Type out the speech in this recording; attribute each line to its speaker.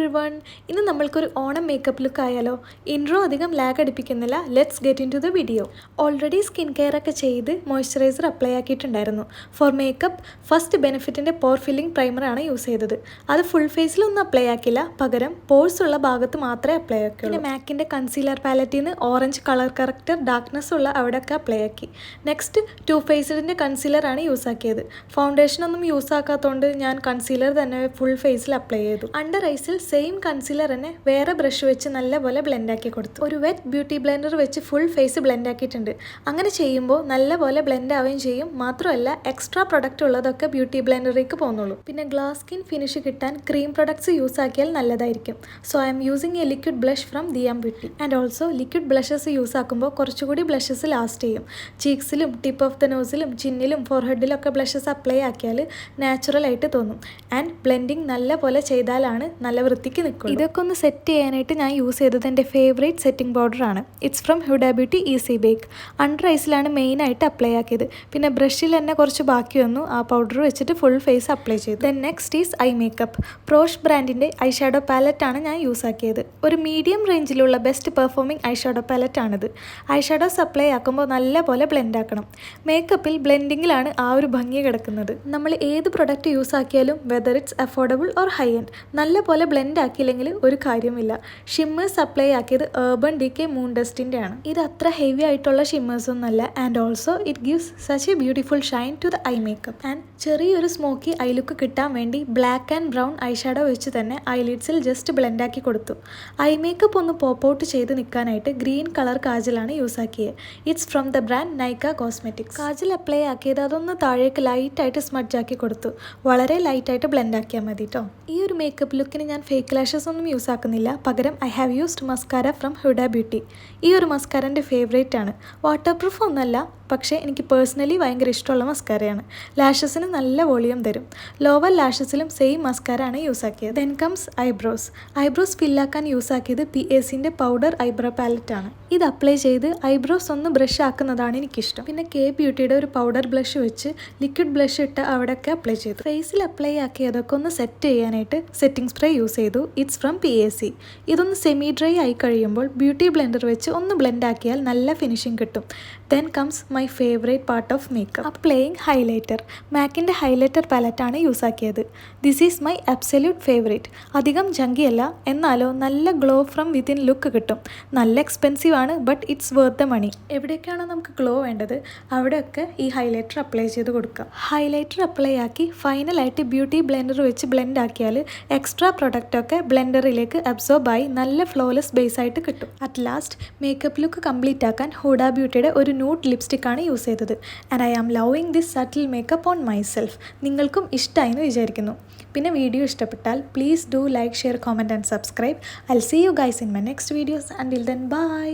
Speaker 1: Everyone, ഇന്ന് നമ്മൾക്കൊരു Onam makeup look ആയാലോ. ഇൻട്രോ അധികം ലാഗ് അടിപ്പിക്കുന്നില്ല. Let's get into the video. Already skin care ഒക്കെ ചെയ്ത് മോയ്സ്ചറൈസർ അപ്ലൈ ആക്കിയിട്ടുണ്ടായിരുന്നു. ഫോർ മേക്കപ്പ് ഫസ്റ്റ് ബെനിഫിറ്റിൻ്റെ പോർ ഫില്ലിംഗ് പ്രൈമറാണ് യൂസ് ചെയ്തത്. അത് ഫുൾ ഫേസിലൊന്നും അപ്ലൈ ആക്കില്ല, പകരം പോഴ്സ് ഉള്ള ഭാഗത്ത് മാത്രമേ അപ്ലൈ ആക്കി. പിന്നെ മാക്കിൻ്റെ കൺസീലർ പാലറ്റിൽ നിന്ന് ഓറഞ്ച് കളർ കറക്റ്റർ ഡാർക്ക്നെസ് ഉള്ള അവിടെയൊക്കെ അപ്ലൈ ആക്കി. നെക്സ്റ്റ് ടു ഫേസിഡിൻ്റെ കൺസീലറാണ് യൂസ് ആക്കിയത്. ഫൗണ്ടേഷൻ ഒന്നും യൂസ് ആക്കാത്തതുകൊണ്ട് ഞാൻ കൺസീലർ തന്നെ ഫുൾ ഫേസിൽ അപ്ലൈ ചെയ്തു. അണ്ടർ ഐസിൽ സെയിം കൺസീലർ തന്നെ വേറെ ബ്രഷ് വെച്ച് നല്ലപോലെ ബ്ലെൻഡ് ആക്കി കൊടുത്തു. ഒരു വെറ്റ് ബ്യൂട്ടി ബ്ലെൻഡർ വെച്ച് ഫുൾ ഫേസ് ബ്ലെൻഡ് ആക്കിയിട്ടുണ്ട്. അങ്ങനെ ചെയ്യുമ്പോൾ നല്ലപോലെ ബ്ലെൻഡ് ആവുകയും ചെയ്യും. മാത്രമല്ല എക്സ്ട്രാ പ്രൊഡക്റ്റ് ഉള്ളതൊക്കെ ബ്യൂട്ടി ബ്ലെൻഡറിലേക്ക് പോകുന്നുള്ളൂ. പിന്നെ ഗ്ലാസ് സ്കിൻ ഫിനിഷ് കിട്ടാൻ ക്രീം പ്രൊഡക്ട്സ് യൂസ് ആക്കിയാൽ നല്ലതായിരിക്കും. So I am using a liquid blush from Diam beauty. And also liquid blushes use ആക്കുമ്പോൾ കുറച്ചുകൂടി ബ്ലഷസ് ലാസ്റ്റ് ചെയ്യും. ചീക്സിലും ടിപ്പ് ഓഫ് ദ നോസിലും ചിന്നിലും ഫോർഹെഡിലും ഒക്കെ ബ്ലഷസ് അപ്ലൈ ആക്കിയാൽ നാച്ചുറൽ ആയിട്ട് തോന്നും. ആൻഡ് ബ്ലെൻഡിങ് നല്ലപോലെ ചെയ്താലാണ് നല്ല വൃത്തിക്ക് നിൽക്കും. ഇതൊക്കെ ഒന്ന് സെറ്റ് ചെയ്യാനായിട്ട് ഞാൻ യൂസ് ചെയ്തത് എൻ്റെ ഫേവറേറ്റ് സെറ്റിംഗ് പൗഡറാണ്. It's from Huda beauty easy bake. Under ഐസിലാണ് മെയിനായിട്ട് അപ്ലൈ ആക്കിയത്. പിന്നെ ബ്രഷിൽ തന്നെ കുറച്ച് ബാക്കി വന്നു. ആ പൗഡർ വെച്ചിട്ട് ഫുൾ ഫേസ് അപ്ലൈ ചെയ്തു. Then next is eye makeup. പ്രോഷ് ബ്രാൻഡിൻ്റെ ഐ ഷാഡോ പാലറ്റാണ് ഞാൻ യൂസ് ആക്കിയത്. ഒരു മീഡിയം റേഞ്ചിലുള്ള ബെസ്റ്റ് പെർഫോമിംഗ് ഐ ഷാഡോ പാലറ്റാണിത്. ഐ ഷാഡോസ് അപ്ലൈ ആക്കുമ്പോൾ നല്ലപോലെ ബ്ലെൻഡ് ആക്കണം. മേക്കപ്പിൽ ബ്ലെൻഡിങ്ങിലാണ് ആ ഒരു ഭംഗി കിടക്കുന്നത്. നമ്മൾ ഏത് പ്രൊഡക്റ്റ് യൂസ് ആക്കിയാലും whether it's affordable or high end, നല്ലപോലെ ബ്ലെൻഡ് ആക്കിയില്ലെങ്കിൽ ഒരു കാര്യമില്ല. ഷിമ്മേഴ്സ് അപ്ലൈ ആക്കിയത് Urban Decay മൂൺ ഡസ്റ്റിൻ്റെ ആണ്. ഇത് അത്ര ഹെവി ആയിട്ടുള്ള ഷിമ്മേഴ്സ് ഒന്നുമല്ല. And also it gives such a beautiful shine to the eye makeup. And ചെറിയൊരു സ്മോക്കി ഐ ലുക്ക് കിട്ടാൻ വേണ്ടി black and brown eye shadow വെച്ച് തന്നെ ഐലിഡ്സിൽ ജസ്റ്റ് ബ്ലെൻഡ് ആക്കി കൊടുത്തു. ഐ മേക്കപ്പ് ഒന്ന് പോപ്പ് ഔട്ട് ചെയ്ത് നിൽക്കാനായിട്ട് ഗ്രീൻ കളർ കാജലാണ് യൂസ് ആക്കിയത്. It's from the brand Nykaa cosmetics. Kajal apply ആക്കിയത് അതൊന്ന് താഴേക്ക് ലൈറ്റായിട്ട് സ്മഡ്ജ് ആക്കി കൊടുത്തു. വളരെ ലൈറ്റായിട്ട് ബ്ലെൻഡ് ആക്കിയാൽ മതി കേട്ടോ. ഈ ഒരു മേക്കപ്പ് ലുക്കിന് ഞാൻ ഫേക്ക് ലാഷസ് ഒന്നും യൂസ് ആക്കുന്നില്ല. പകരം I have used mascara from Huda beauty. ഈ ഒരു മസ്കാര എൻ്റെ ഫേവറേറ്റ് ആണ്. വാട്ടർ പ്രൂഫ് ഒന്നല്ല, പക്ഷേ എനിക്ക് പേഴ്സണലി ഭയങ്കര ഇഷ്ടമുള്ള മസ്കാരയാണ്. ലാഷസിന് നല്ല വോളിയം തരും. ലോവർ ലാഷസിലും സെയിം മസ്കാര ആണ് യൂസ് ആക്കിയത്. Then comes eyebrows. ഐബ്രോസ് ഫില്ലാക്കാൻ യൂസ് ആക്കിയത് PACൻ്റെ പൗഡർ ഐബ്രോ പാലറ്റ് ആണ്. ഇത് അപ്ലൈ ചെയ്ത് ഐബ്രോസ് ഒന്ന് ബ്രഷ് ആക്കുന്നതാണ് എനിക്കിഷ്ടം. പിന്നെ കെ ബ്യൂട്ടിയുടെ ഒരു പൗഡർ ബ്ലഷ് വെച്ച് ലിക്വിഡ് ബ്ലഷ് ഇട്ട് അവിടെയൊക്കെ അപ്ലൈ ചെയ്തു. ഫേസിൽ അപ്ലൈ ആക്കി അതൊക്കെ ഒന്ന് സെറ്റ് ചെയ്യാനായിട്ട് സെറ്റിംഗ് സ്പ്രേ യൂസ് ചെയ്തു. It's from PAC. ഇതൊന്ന് സെമി ഡ്രൈ ആയി കഴിയുമ്പോൾ ബ്യൂട്ടി ബ്ലെൻഡർ വെച്ച് ഒന്ന് ബ്ലെൻഡ് ആക്കിയാൽ നല്ല ഫിനിഷിംഗ് കിട്ടും. Then comes my favourite part of makeup, applying highlighter. മാക്കിൻ്റെ ഹൈലൈറ്റർ പാലറ്റാണ് യൂസ് ആക്കിയത്. This is my absolute favourite. അധികം ജങ്കിയല്ല, എന്നാലോ നല്ല ഗ്ലോ ഫ്രം വിത്തിൻ ലുക്ക് കിട്ടും. നല്ല എക്സ്പെൻസീവ് ആണ്, but it's worth the money. എവിടെയൊക്കെയാണോ നമുക്ക് ഗ്ലോ വേണ്ടത് അവിടെയൊക്കെ ഈ ഹൈലൈറ്റർ അപ്ലൈ ചെയ്ത് കൊടുക്കാം. ഹൈലൈറ്റർ അപ്ലൈ ആക്കി ഫൈനലായിട്ട് ബ്യൂട്ടി ബ്ലെൻഡർ വെച്ച് ബ്ലെൻഡ് ആക്കിയാൽ എക്സ്ട്രാ പ്രൊഡക്റ്റൊക്കെ ബ്ലെൻഡറിലേക്ക് അബ്സോർബ് ആയി നല്ല ഫ്ലോലെസ് ബേസ് ആയിട്ട് കിട്ടും. At last makeup look complete ആക്കാൻ ഹൂഡ ബ്യൂട്ടിയുടെ ഒരു ന്യൂഡ് ലിപ്സ്റ്റിക് ആണ് യൂസ് ചെയ്തത്. And I am loving this subtle makeup on myself. നിങ്ങൾക്കും ഇഷ്ടമായി എന്ന് വിചാരിക്കുന്നു. പിന്നെ വീഡിയോ ഇഷ്ടപ്പെട്ടാൽ please do like, share, comment and subscribe. I will see you guys in my next videos. Until then by.